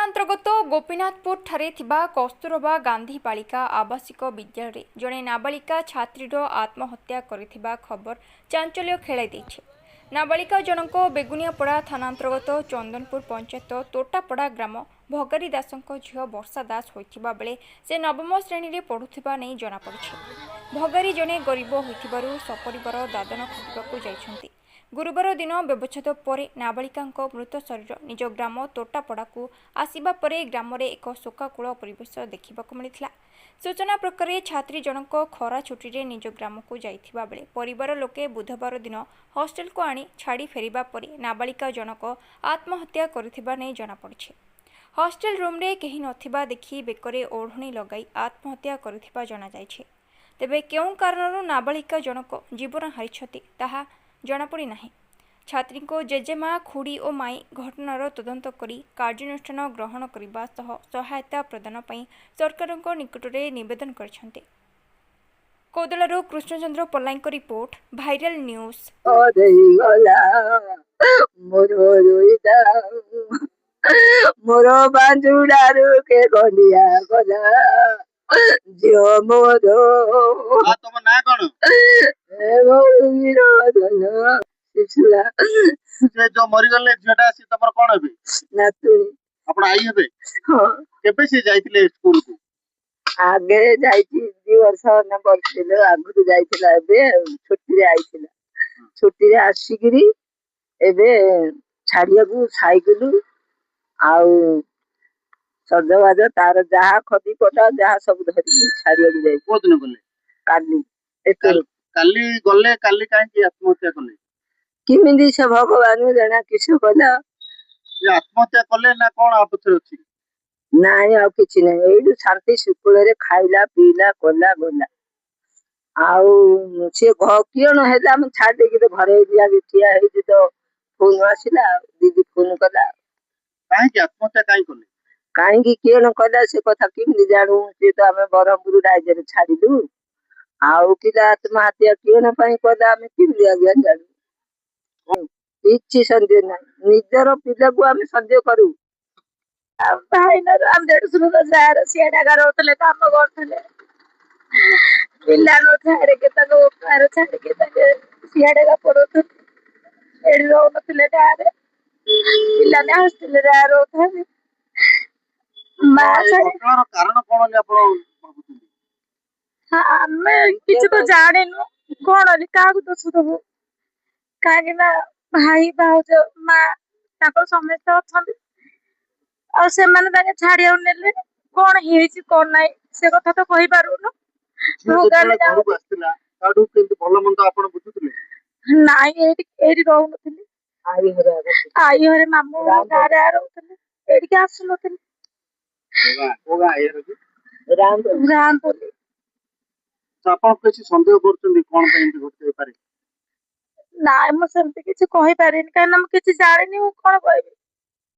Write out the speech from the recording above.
अंतर्गत गोपीनाथपुर ठारे थिबा कस्तूरबा गांधी बालिका आवासिक विद्यालय जड़े नाबालिका छात्रीर आत्महत्या करिथिबा खबर चांचल्य खेलाई देछि। नाबालिका जनक बेगुनियापड़ा थाना अंतर्गत चंदनपुर पंचायत तोटापड़ा ग्राम भगारी दासଙ୍କ झियो वर्षा दास होइथिबा बेले से नवम श्रेणी रे पढुथिबा नै जଣା पड़िछि। भगारी जने गरीब होइथिबारु सपरिवार दादन खटिबाकू जाइछन्ति। गुरुवार दिन व्यवच्छेद पर नाबालिका मृत शरीर निज ग्राम तोटापड़ा को आसवा पर ग्राम एक शोकाकूल परिवेश देखा मिलता। सूचना प्रकार छात्री जनक खरा छुट्टी रे निज ग्राम को जाइथिबा बेले परिवार लोके बुधवार दिन हॉस्टेल को आनी छाड़ी फेरिबा पर नाबालिका जनक आत्महत्या करिथिबा नै जଣା पड़िछि। हॉस्टेल रूम रे केही नथिबा देखि बेकरे ओढ़णी लगाई आत्महत्या करिथिबा जଣା जाइछि। तेबे केउं कारणरू नाबालिका जनक जीवन हारिछति ताहा जଣାपड़ी नाही। छात्री को जेजेमा खुड़ी और माई घटनार तदंत करी कार्यानुष्ठान ग्रहण करने सह सहायता प्रदान पई सरकार निकट में निवेदन करछन्ते। कोदलारू कृष्णचंद्र पल्लाईक रिपोर्ट भाइरल न्यूज। मोरो बांजुडारू के गलिया गला जियो मोरो तुम ना कोन ए मोर विरोधन सिसुला से जो मरि गले झटा से तमर कोन हेबे नातुनी आपण आई हेबे। हां केबे से जाइतिले स्कूल को आगे जाइती 2 वर्ष न पड़थिले आगु जाइतिला एबे छुट्टी रे आइतिला। छुट्टी रे आसीगिरी एबे छाड़िया को साइकिल आउ सजवाज तार जहा खदी पटा जहा सब धरि छाड़िया को जाई। को दिन गले काली एतरो काली गले काली काहे की आत्महत्या कले किमिंदी से भगवान जना किछ कला ये आत्महत्या कले ना कोन आपथर अछि नाई आ किछ नै एडू शांति सुकुल रे खाइला पीला कोला गोला आउ से कियन हेला हम छाड़ दे के घरे दिया बिटिया हे तो फोन आसिला दीदी फोन कला काहे की आत्महत्या काहे कले काहे की कियन कला से कथा किमिंदी जाणु से तो हमें बरमपुर राज रे छाड़िलु आउ किला आत्महत्या कियन पई कला हम किमिंदी आज्ञा जाणु इच्छी संदेह ना निजर पिला को हम संदेह करू। भाई ना हम देड़सुर जार सियाडा घर होतले काम करतले पिला नो छाड़े के तको कार छाड़े के तके सियाडा का पड़ोत एडी रोतले डारे पिला ने हॉस्टल रे रोथले मा छाड़े कारण कोन ले आपण भाबुतली। हां हमें किछ तो जाने नु कोन ले का को दोष दबो काहे ना भाई भाउज मा ताको समस्त अछन और से माने ताके छाड़िया नेले कोन हेछि कोन नै से कथा तो कहि पारु न भोगाले घर को आस्तिला ताडू केंति भलो मंद आपण बुझुतले नाई एडी रहु नथिले आई हरे मामू गारे रहउतले एडी के आसु नथिले ओगा ए रही राम बोली आपण किछि संदेह करछन्ती कोन पई एंति घटते पारे नाई म सेमते किछ कहि पारेनी काहे ना म किछ जानिनी कोन कहबी।